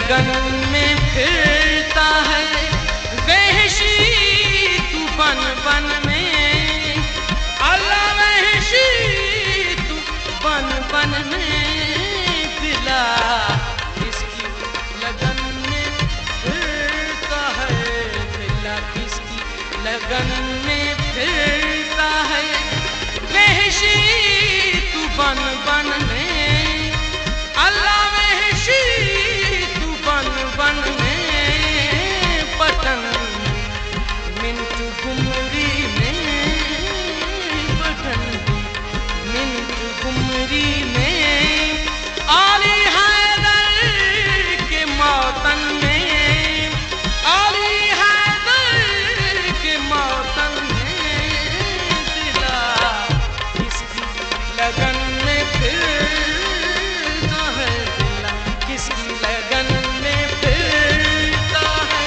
लगन में फिरता है वहशी तू बन बन में, अल्लाह वहशी तू बन बन में, दिला किसकी लगन में फिरता है, दिला किसकी लगन में फिरता है वहशी तू बन बन में, अल्लाह वहशी तू बन बन में, पटन मिंटू घुमरी में, पटन मिंटू घुमरी में, आली हैदर के मौतन में, आली हैदर के मौतन में, दिला किसकी लगन में फिरता है, दिला किसकी लगन में फिरता है।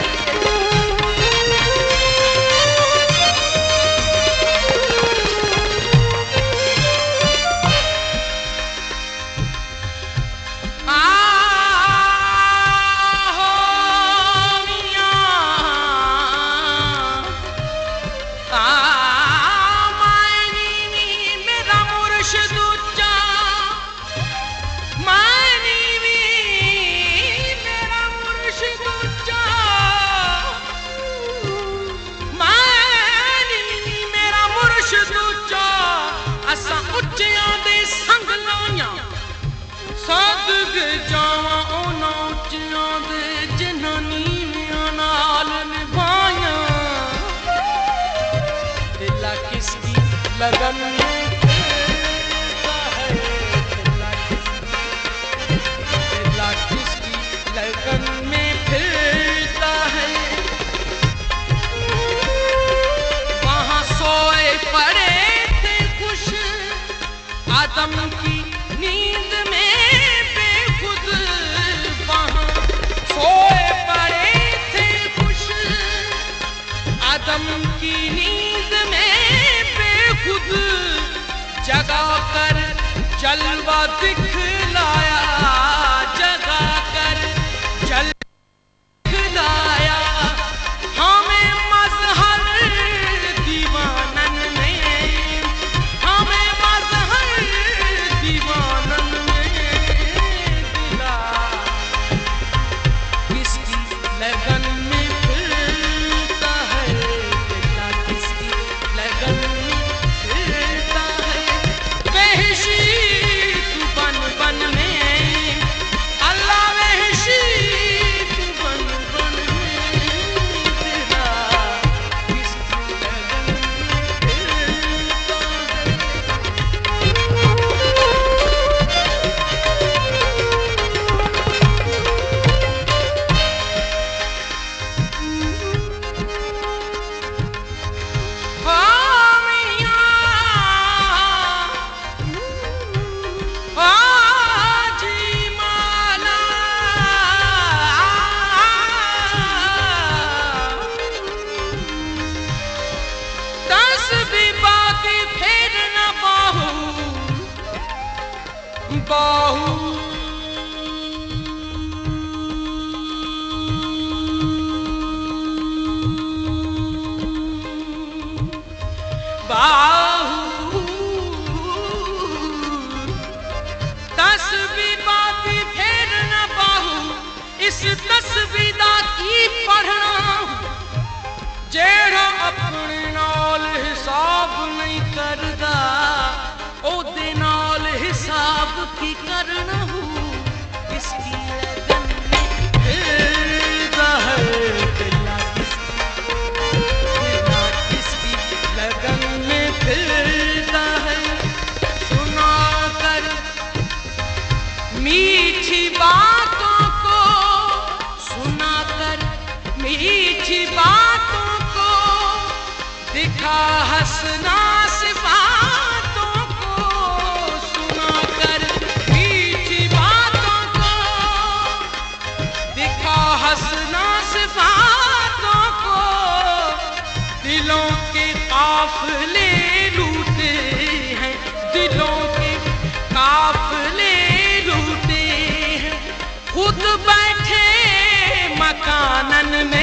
सदग जावा उन्हां उच्चियां दे जिन्हां नीवियां नाल निभाया, दिला किसकी लगन में फिरता है, दिला किसकी लगन में फिरता है, वहां सोए पड़े थे खुश आदम की नींद में, सोए पड़े थे खुश आदम की नींद में बेखुद, जगा कर जलवा दिखलाया, जगा कर जलवा दिखलाया, हमें मजहर दीवानन में, हमें मजहर दीवानन में, दिला लगन में फिरता है, दिला किसकी लगन में फिरता है वहशी तू बन बन में, अल्लाह वहशी तू बन बन में, दिला किसकी लगन में फिरता है। बाहू बाहू तस्बी बाती फेर न बाहू, इस तस्बीदा की पढ़ना जेड़ा अपने नाल हिसाब नहीं करदा, ओदे नाल हिसाब की करना हूँ, इसकी लगन में फिरता है, दिला किसकी लगन में फिरता है, सुना कर मीठी बातों को, सुना कर मीठी बातों को, दिखा हंसना सिफातों को, सुना कर मीठी कानन में